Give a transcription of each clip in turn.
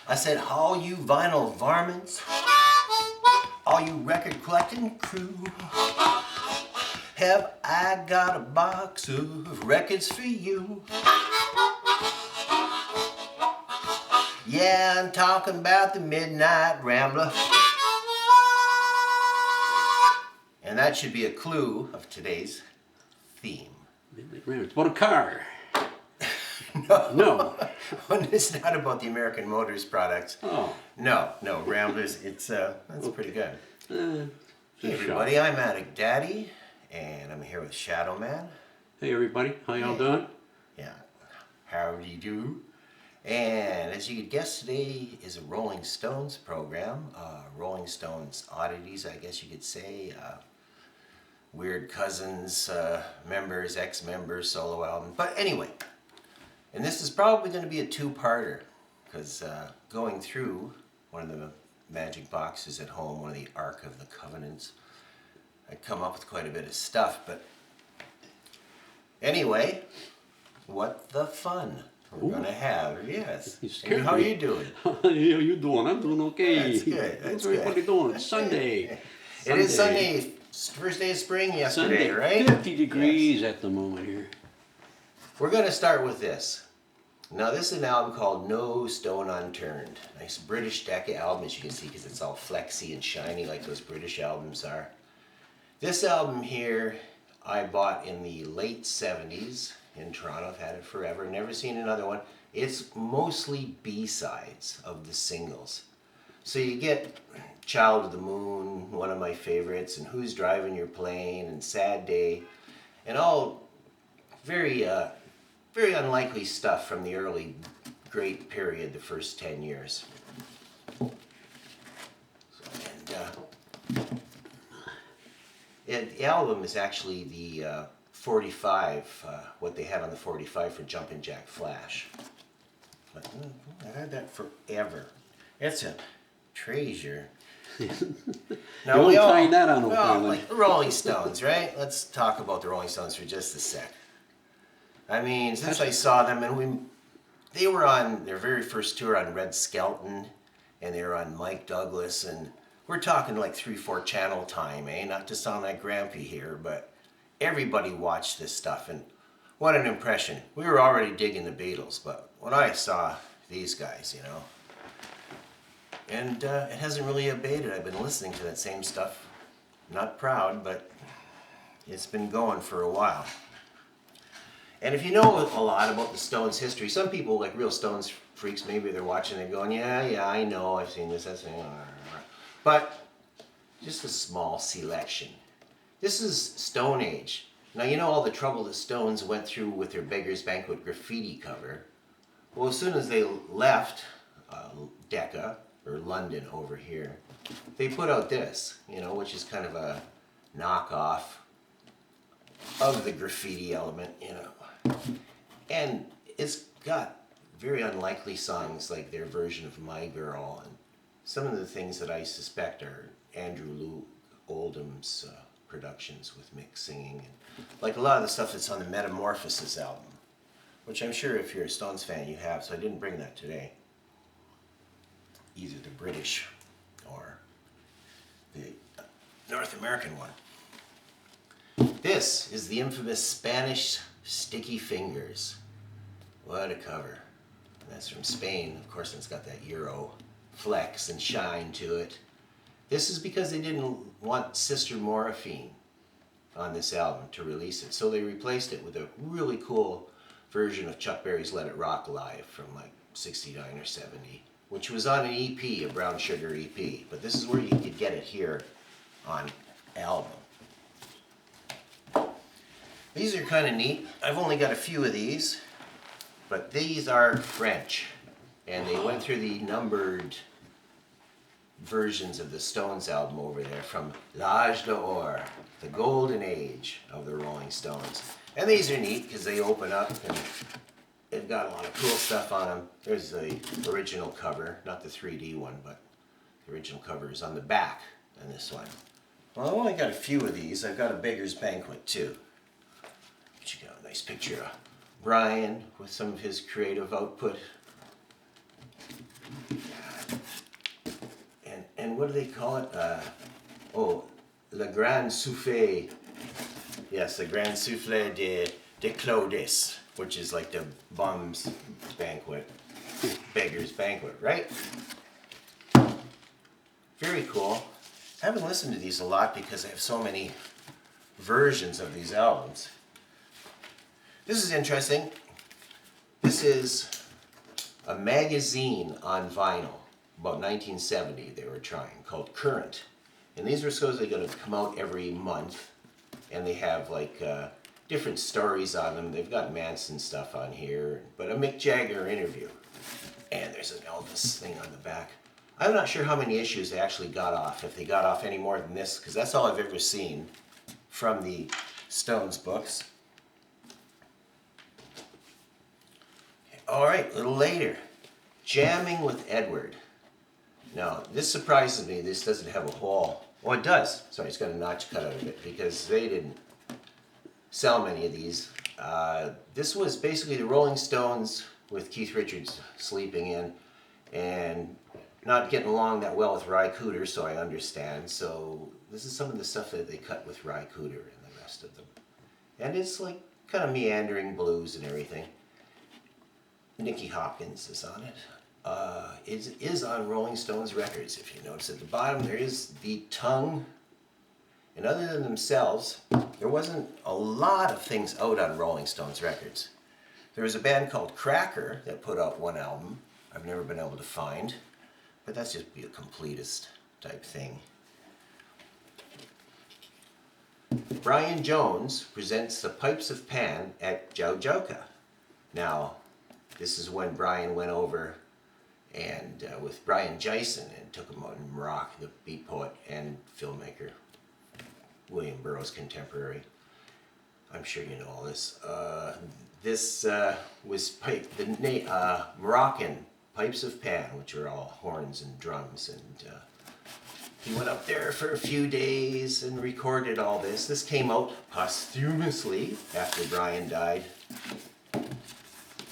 I said, all you vinyl varmints, all you record collecting crew, have I got a box of records for you? Yeah, I'm talking about the Midnight Rambler. And that should be a clue of today's theme. It's about a car. No. It's not about the American Motors products. Oh. No, Ramblers, it's that's pretty good. Hey Just everybody, I'm Attic Daddy, and I'm here with Shadow Man. Hey everybody, how y'all doing? Yeah, how do you do? And as you could guess, today is a Rolling Stones program. Rolling Stones oddities, I guess you could say. Weird cousins, members, ex-members, solo album. But anyway, and this is probably going to be a two-parter, because going through one of the magic boxes at home, one of the Ark of the Covenants, I come up with quite a bit of stuff. But anyway, what the fun we're going to have, yes. And how are you doing? How you doing? I'm doing okay. That's good. How's everybody doing? It's Sunday. It is Sunday, first day of spring yesterday, Sunday, right? 50 degrees at the moment here. We're going to start with this. Now this is an album called No Stone Unturned. Nice British Decca album, as you can see, because it's all flexy and shiny like those British albums are. This album here I bought in the late 70s in Toronto. I've had it forever, never seen another one. It's mostly B-sides of the singles. So you get Child of the Moon, one of my favorites, and Who's Driving Your Plane, and Sad Day, and all very unlikely stuff from the early great period, the first 10 years. The album is actually the 45, what they had on the 45 for Jumpin' Jack Flash. But I had that forever. It's a treasure. Now you won't find that on like the Rolling Stones, right? Let's talk about the Rolling Stones for just a sec. I mean, since I saw them, and they were on their very first tour on Red Skelton, and they were on Mike Douglas, and we're talking like 3-4 channel time, eh? Not to sound like Grampy here, but everybody watched this stuff, and what an impression. We were already digging the Beatles, but when I saw these guys, you know, and it hasn't really abated. I've been listening to that same stuff. Not proud, but it's been going for a while. And if you know a lot about the Stones' history, some people, like real Stones freaks, maybe they're watching and going, yeah, I know, I've seen this, but just a small selection. This is Stone Age. Now, you know all the trouble the Stones went through with their Beggars Banquet graffiti cover. Well, as soon as they left Decca, or London over here, they put out this, you know, which is kind of a knockoff of the graffiti element, you know. And it's got very unlikely songs like their version of My Girl, and some of the things that I suspect are Andrew Luke Oldham's productions with Mick singing, and like a lot of the stuff that's on the Metamorphosis album, which I'm sure if you're a Stones fan you have, so I didn't bring that today. Either the British or the North American one. This is the infamous Spanish Sticky Fingers. What a cover. And that's from Spain. Of course, it's got that Euro flex and shine to it. This is because they didn't want Sister Morphine on this album to release it. So they replaced it with a really cool version of Chuck Berry's Let It Rock Live from like 69 or 70. Which was on an EP, a Brown Sugar EP. But this is where you could get it here on album. These are kind of neat. I've only got a few of these, but these are French. And they went through the numbered versions of the Stones album over there, from L'Âge d'Or, the golden age of the Rolling Stones. And these are neat because they open up and they've got a lot of cool stuff on them. There's the original cover, not the 3D one, but the original cover is on the back on this one. Well, I've only got a few of these. I've got a Beggars Banquet too. But you got a nice picture of Brian with some of his creative output. and what do they call it? Le Grand Soufflé. Yes, the Grand Soufflé de Claudis, which is like the bum's banquet, Beggars Banquet, right? Very cool. I haven't listened to these a lot because I have so many versions of these albums. This is interesting. This is a magazine on vinyl, about 1970 they were trying, called Current. And these were supposedly going to come out every month, and they have like different stories on them. They've got Manson stuff on here, but a Mick Jagger interview. And there's an Elvis thing on the back. I'm not sure how many issues they actually got off, if they got off any more than this, because that's all I've ever seen from the Stones books. All right, a little later, Jamming with Edward. Now, this surprises me. This doesn't have a hole. Oh, it does. Sorry, it's got a notch cut out of it because they didn't sell many of these. This was basically the Rolling Stones with Keith Richards sleeping in and not getting along that well with Ry Cooder, so I understand. So this is some of the stuff that they cut with Ry Cooder and the rest of them. And it's like kind of meandering blues and everything. Nicky Hopkins is on it. It is on Rolling Stones records. If you notice at the bottom, there is the tongue. And other than themselves, there wasn't a lot of things out on Rolling Stones records. There was a band called Cracker that put out one album I've never been able to find, but that's just be a completist type thing. Brian Jones presents the Pipes of Pan at Jaujoka. Now, this is when Brian went over and with Brian Jason and took him out in Morocco, the beat poet and filmmaker, William Burroughs' contemporary. I'm sure you know all this. This was Moroccan Pipes of Pan, which are all horns and drums, and he went up there for a few days and recorded all this. This came out posthumously after Brian died.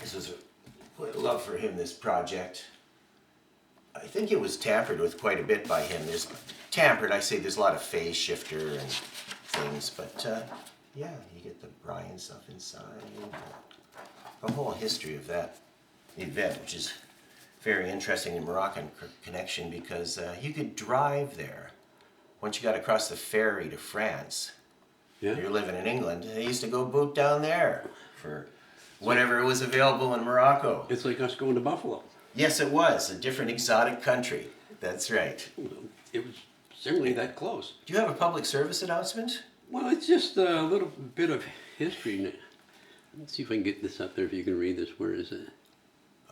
This was quite a love for him, this project. I think it was tampered with quite a bit by him. There's tampered, I say there's a lot of phase shifter and things, but yeah, you get the Brian stuff inside. The whole history of that event, which is very interesting in Moroccan connection because you could drive there. Once you got across the ferry to France, you're living in England, they used to go boot down there for whatever was available in Morocco. It's like us going to Buffalo. Yes, it was. A different exotic country. That's right. It was certainly that close. Do you have a public service announcement? Well, it's just a little bit of history. Let's see if I can get this up there, if you can read this. Where is it?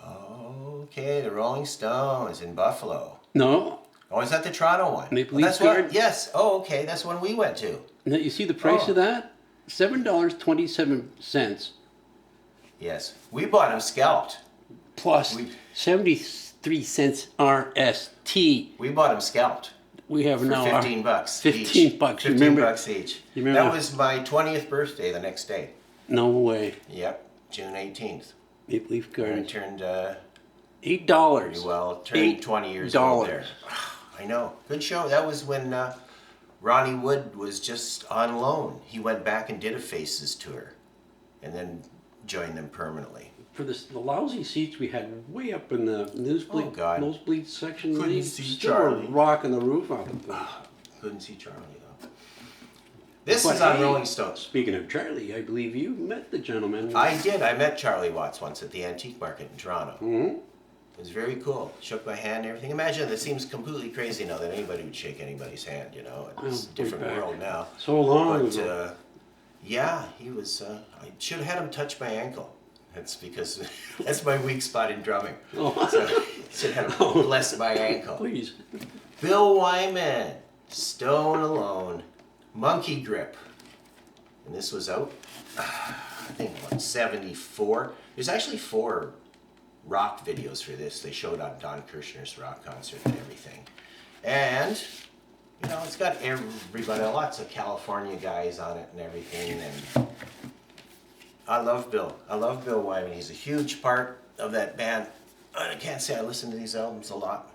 Okay, the Rolling Stones in Buffalo. No. Oh, is that the Toronto one? Maple Leaf Garden? Yes. Oh, okay. That's one we went to. Now, you see the price of that? $7.27. Yes. We bought them scalped. Plus 73 cents RST. We bought them scalped. We have for now $15 bucks. 15 bucks. 15 bucks each. You remember? That was my 20th birthday the next day. No way. Yep. June 18th. Maple Leaf Garden. I turned $8. Well, turned 20 years old there. I know. Good show. That was when Ronnie Wood was just on loan. He went back and did a Faces tour and then joined them permanently. For the lousy seats we had way up in the nosebleed section. Couldn't see still Charlie. Rocking the roof off the place. Couldn't see Charlie though. This is on Rolling Stones. Speaking of Charlie, I believe you met the gentleman. I did. I met Charlie Watts once at the Antique Market in Toronto. Mm-hmm. It was very cool. Shook my hand and everything. Imagine, it seems completely crazy now that anybody would shake anybody's hand, you know. It's a different world now. So long ago. But, yeah, he was, I should have had him touch my ankle. That's because that's my weak spot in drumming. Oh. So should have had him bless my ankle. Please. Bill Wyman, Stone Alone, Monkey Grip. And this was out, I think, what, 74? There's actually 4 rock videos for this. They showed on Don Kirshner's rock concert and everything. And, you know, it's got everybody, lots of California guys on it and everything. And I love Bill. I love Bill Wyman. He's a huge part of that band. I can't say I listen to these albums a lot.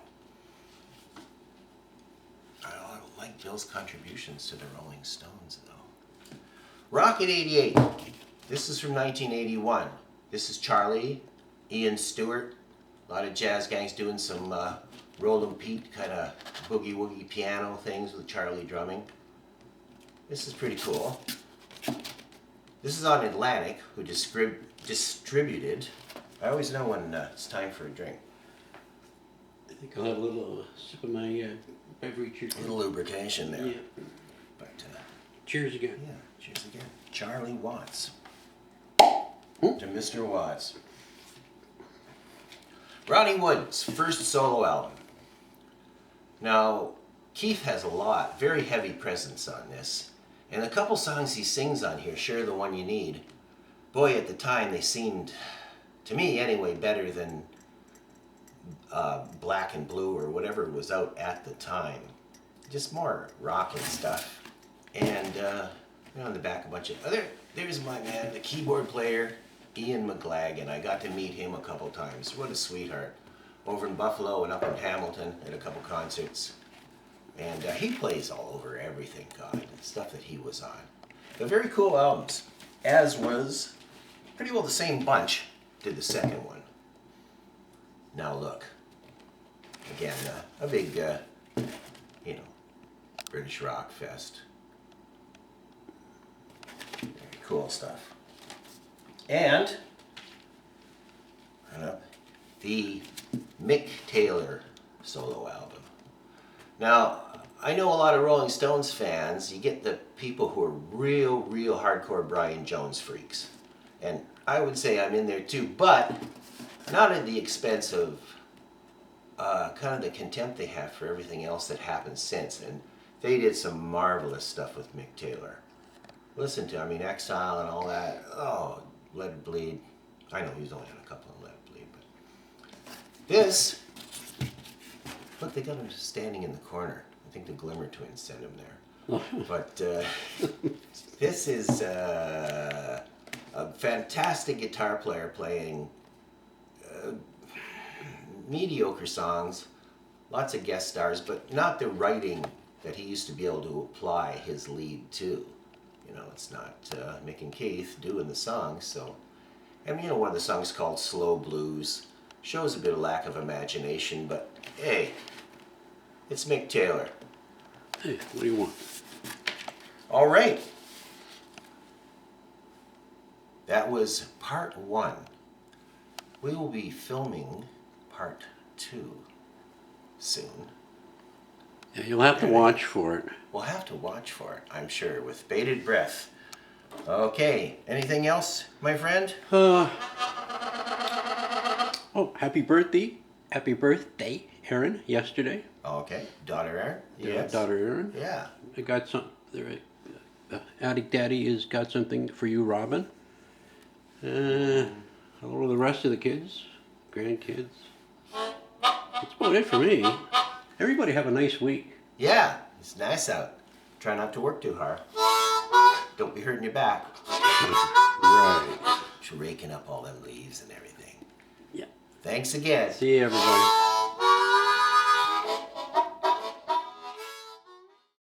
like Bill's contributions to the Rolling Stones, though. Rocket 88. This is from 1981. This is Charlie, Ian Stewart, a lot of jazz gangs doing some Roland Pete kind of boogie-woogie piano things with Charlie drumming. This is pretty cool. This is on Atlantic, who distributed. I always know when it's time for a drink. I think I'll have a little sip of my beverage here. A little lubrication there. Yeah. But Cheers again. yeah, cheers again. Charlie Watts. To Mr. Watts. Ronnie Wood's first solo album. Now, Keith has a lot, very heavy presence on this. And a couple songs he sings on here, Share the One You Need. Boy, at the time they seemed, to me anyway, better than Black and Blue or whatever was out at the time. Just more rock and stuff. And on the back a bunch of other. There's my man, the keyboard player, Ian McLagan. I got to meet him a couple times. What a sweetheart. Over in Buffalo and up in Hamilton at a couple concerts. And he plays all over everything, God, the stuff that he was on. But very cool albums, as was pretty well the same bunch did the second one. Now look, again, a big, British rock fest. Very cool stuff. And the Mick Taylor solo album. Now, I know a lot of Rolling Stones fans, you get the people who are real hardcore Brian Jones freaks. And I would say I'm in there too, but not at the expense of kind of the contempt they have for everything else that happened since. And they did some marvelous stuff with Mick Taylor. Listen to, Exile and all that. Oh, Let It Bleed. I know he was only on a couple of Let It Bleed, but this, look, they got him standing in the corner. I think the Glimmer Twins sent him there. But this is a fantastic guitar player playing mediocre songs, lots of guest stars, but not the writing that he used to be able to apply his lead to. It's not Mick and Keith doing the songs, so. One of the songs called Slow Blues shows a bit of lack of imagination, but hey, it's Mick Taylor. Hey, what do you want? All right. That was part 1. We will be filming part 2 soon. Yeah, you'll have to watch for it. We'll have to watch for it, I'm sure, with bated breath. Okay, anything else, my friend? Oh, happy birthday, Aaron, yesterday. Okay, daughter Aaron? Yes. Daughter Aaron. Yeah. I got some, Addict Daddy has got something for you, Robin. Hello to the rest of the kids, grandkids. That's about it for me. Everybody have a nice week. Yeah, it's nice out. Try not to work too hard. Don't be hurting your back. Right. Just raking up all them leaves and everything. Yeah. Thanks again. See you, everybody.